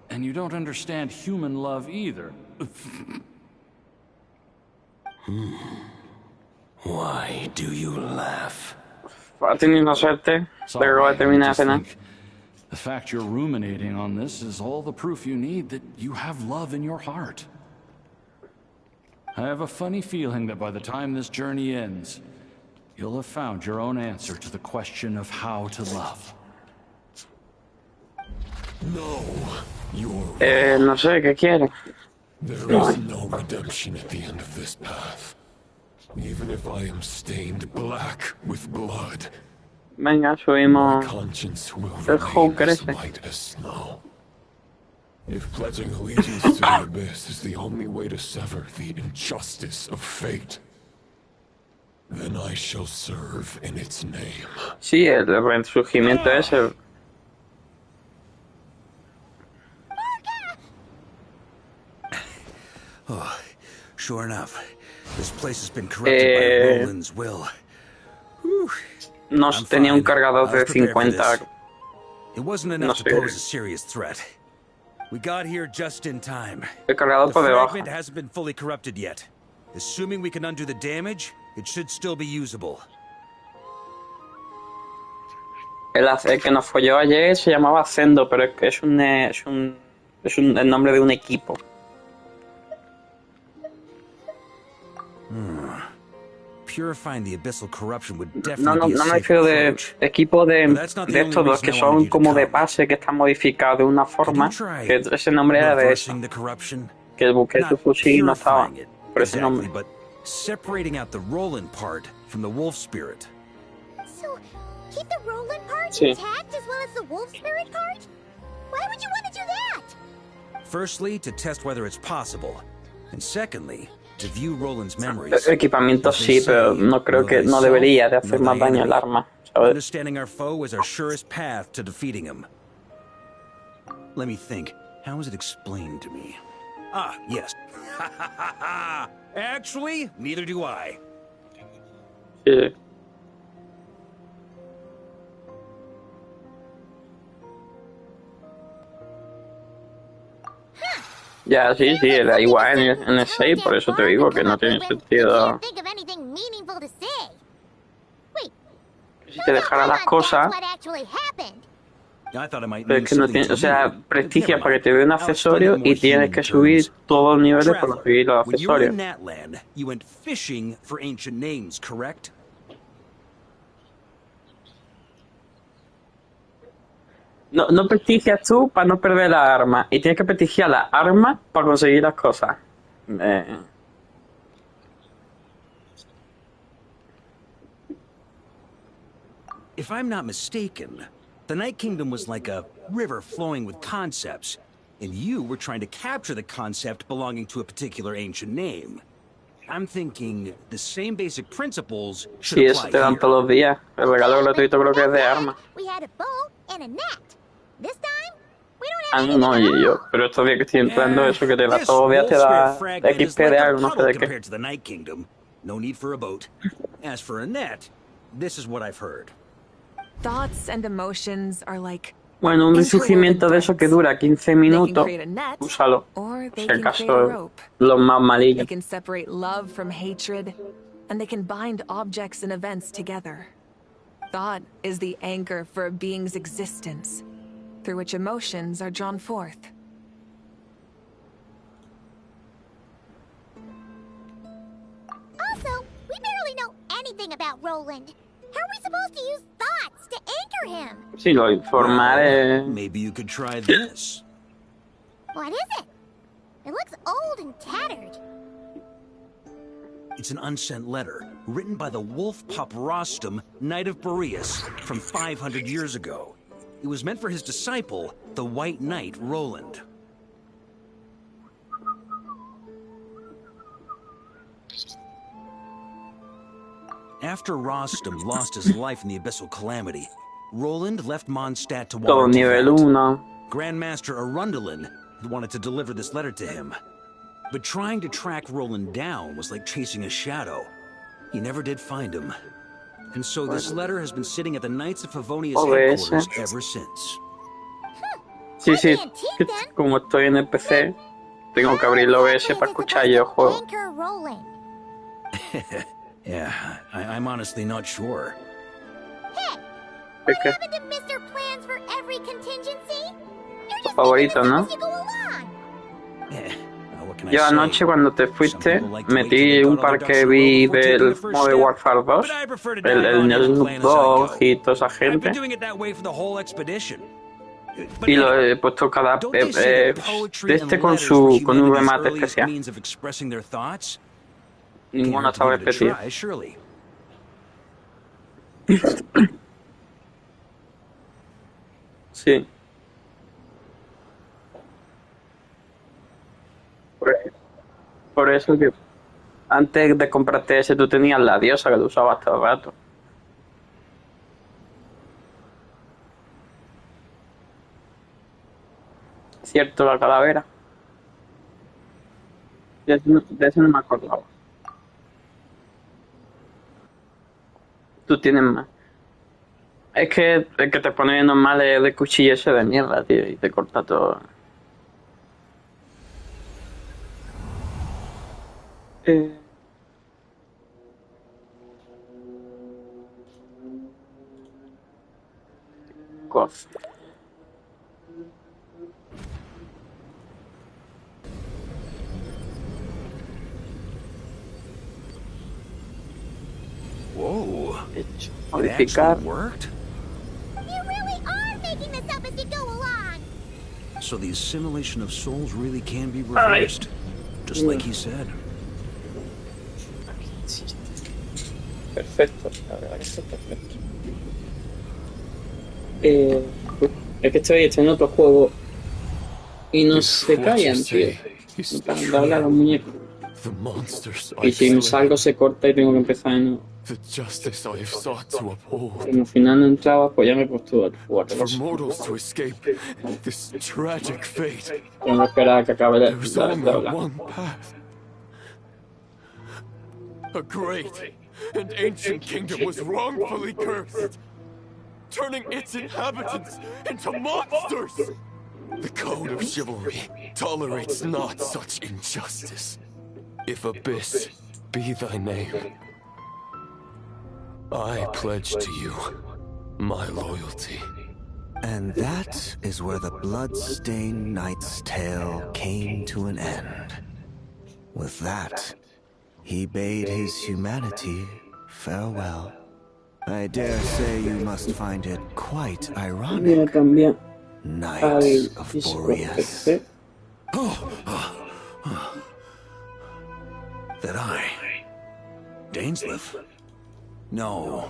and you don't understand human love either. Why do you laugh? Va a tener una suerte, pero va a terminar cena. The fact you're ruminating on this is all the proof you need that you have love in your heart. I have a funny feeling that by the time this journey ends, you'll have found your own answer to the question of how to love. No, no sé qué quiere. There is no redemption at the end of this path. Even if I am stained black with blood, venga, subimos my conscience will el remain Joker as ese. white as snow. If pledging allegiance to the abyss is the only way to sever the injustice of fate, then I shall serve in its name. Sí, el resurgimiento ese. Oh, sure enough, this place has been corrupted by Roland's will. No tenía un cargador de 50. It wasn't enough to pose a serious threat. We got here just in time. El cargador por The debajo. fragment hasn't been fully corrupted yet. Assuming we can undo the damage, it should still be usable. El que nos folló ayer se llamaba Zendo, pero es el nombre de un equipo. Purifying the abyssal corruption would No, definitely be a no me safe refiero de approach. equipo de But that's not the estos only dos que reason I wanted son you to como de come. base que están modificados de una forma que ese nombre era de eso. Reversing the corruption? Que busqué tu Not fusil y no estaba. purifying it, Por ese exactly, nombre. but separating out the Roland part from the wolf spirit. So, keep the Roland part Sí. intact as well as the wolf spirit part? Why would you want to do that? Firstly, to test whether it's possible, and secondly, to view Roland's memories. Equipamiento As they sí, pero say, no creo know que no thyself, debería de hacer know más thy daño al enemy. arma, ¿sabes? Understanding our foe is our surest path to defeating him. Let me think. How was it explained to me? Ah, yes. Actually, neither do I. Sí. Ya, sí, era igual en el 6, por eso te digo que no tiene sentido Think of anything meaningful to say. Wait, que si te dejara las cosas, what actually happened? I thought it might pero mean es que no something tiene, to o sea, you. prestigia para que te dé un accesorio y tienes que subir todos los niveles para conseguir los When you were accesorios. in that land, you went fishing for ancient names, correct? No prestigias tú para no perder la arma y tienes que prestigiar la arma para conseguir las cosas. If I'm not mistaken, the Night Kingdom was like a river flowing with concepts, and you were trying to capture the concept belonging to a particular ancient name. I'm thinking the same basic principles should Sí, eso apply te dan here. todos los días. El regalo gratuito creo que es de arma. We had a bow and a net. This time, we don't Ah, no, y yo. Pero estos días que estoy entrando, eso que te da todo día te da XP de algo, no sé de qué. Compared to the Night Kingdom. No need for a boat. As for a net, this is what I've heard. Thoughts and emotions are like Bueno, un resurgimiento de eso que dura 15 minutos, úsalo. Si acaso los más malillos. They can separate love from hatred, and they can bind objects and events together. Thought is the anchor for a being's existence, through which emotions are drawn forth. Also, we barely know anything about Roland. How are we supposed to use thoughts to anchor him? Sí, lo informaré. Maybe you could try this. What is it? It looks old and tattered. It's an unsent letter, written by the wolf pup Rostam, Knight of Boreas, from 500 years ago. It was meant for his disciple, the White Knight Roland. After Rostam lost his life in the Abyssal Calamity, Roland left Mondstadt to Todo nivel 1. Grandmaster Arundel wanted to deliver this letter to him. But trying to track Roland down was like chasing a shadow. He never did find him. And so this letter has been sitting at the Knights of Favonia's headquarters ever since. Sí, sí, como estoy en el PC, tengo que abrir el OBS para escuchar yo el juego. Anchor Roland. Yeah, I'm honestly not sure. Hey, what happened to Mr. Plans for every contingency? You're just Favorito, ¿no? as you go along. Yo anoche cuando te fuiste metí un par que vi del Modern Warfare 2, el Snoop Dogg y toda esa gente. Y lo he puesto cada de este con un remate especial. Ninguno estaba especial. Sí. Por eso que antes de comprarte ese tú tenías la diosa que tú usabas todo el rato. Cierto, la calavera. De eso no me acordaba. Tú tienes más. Es que el que te pone normal es el cuchillo ese de mierda, tío, y te corta todo. Cosa. Whoa. Modificar. You really are making this up as you go along. So the assimilation of souls really can be reversed, just like he said. Perfecto, la verdad que está perfecto. Es que estoy echando otro juego y no se callan, tío. No paran de hablar los muñecos. Y si me salgo se corta y tengo que empezar de nuevo. Como al final no entraba, pues ya me he puesto a jugar. Tengo que esperar a que acabe de hablar. A great and ancient kingdom was wrongfully cursed, turning its inhabitants into monsters. The code of chivalry tolerates not such injustice. If Abyss be thy name, I pledge to you my loyalty. And that is where the blood-stained knight's tale came to an end. With that, he bade his humanity farewell. I dare say you must find it quite ironic, Knights of Boreas. That Dainsleif? No.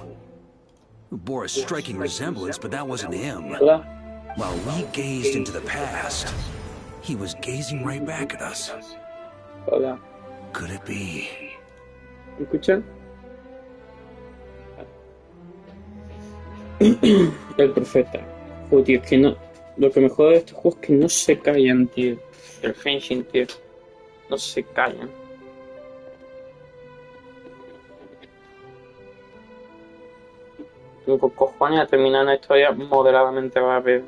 Who bore a striking resemblance, but that wasn't him. While we gazed into the past, he was gazing right back at us. Hola. Could it be? ¿Me escuchan? El profeta. Tío, es que no Lo que me jode de este juego es que no se callan, tío. El Genshin, tío. No se callan. Con cojones a terminar una historia moderadamente rápido.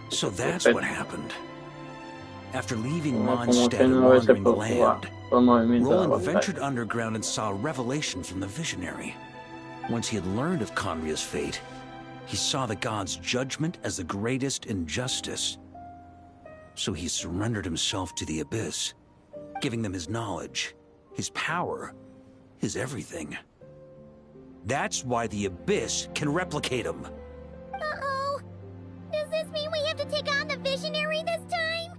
So that's what happened. After leaving Mondstadt and wandering the land, Roland ventured underground and saw a revelation from the Visionary. Once he had learned of Conria's fate, he saw the gods' judgment as the greatest injustice. So he surrendered himself to the Abyss, giving them his knowledge, his power, his everything. That's why the Abyss can replicate him. Uh-oh! Does this mean we have to take on the Visionary this time?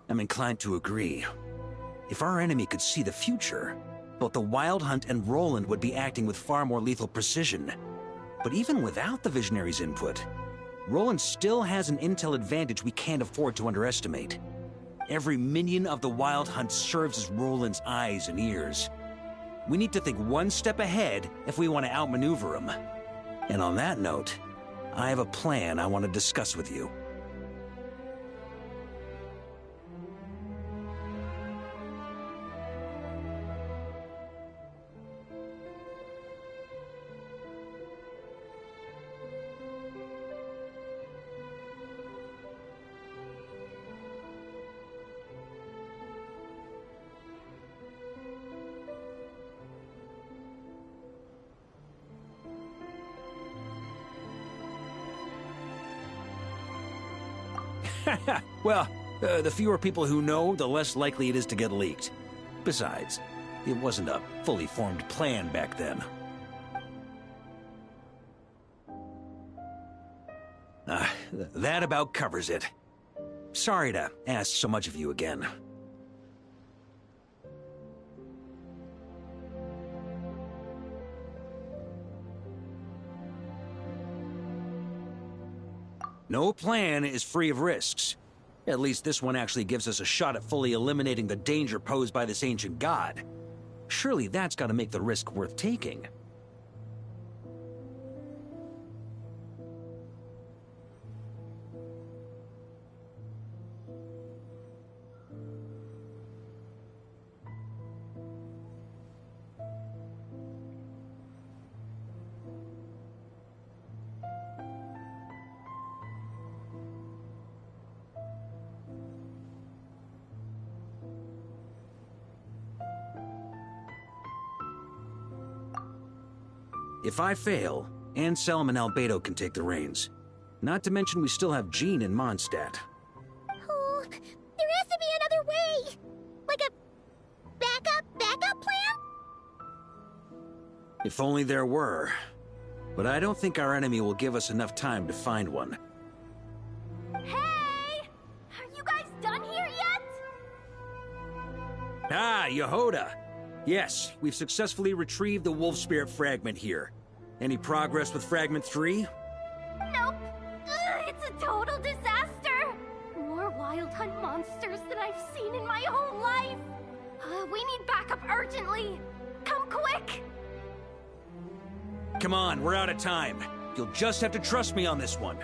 I'm inclined to agree. If our enemy could see the future, both the Wild Hunt and Roland would be acting with far more lethal precision. But even without the Visionary's input, Roland still has an intel advantage we can't afford to underestimate. Every minion of the Wild Hunt serves as Roland's eyes and ears. We need to think one step ahead if we want to outmaneuver him. And on that note, I have a plan I want to discuss with you. Well, the fewer people who know, the less likely it is to get leaked. Besides, it wasn't a fully formed plan back then. That about covers it. Sorry to ask so much of you again. No plan is free of risks. At least this one actually gives us a shot at fully eliminating the danger posed by this ancient god. Surely that's got to make the risk worth taking. If I fail, Anselm and Albedo can take the reins. Not to mention we still have Jean in Mondstadt. Oh, there has to be another way! Like a backup plan? If only there were. But I don't think our enemy will give us enough time to find one. Hey! Are you guys done here yet? Ah, Yehoda! Yes, we've successfully retrieved the Wolf Spirit fragment here. Any progress with Fragment 3? Nope. It's a total disaster. More Wild Hunt monsters than I've seen in my whole life. We need backup urgently. Come quick. Come on, we're out of time. You'll just have to trust me on this one.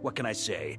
What can I say?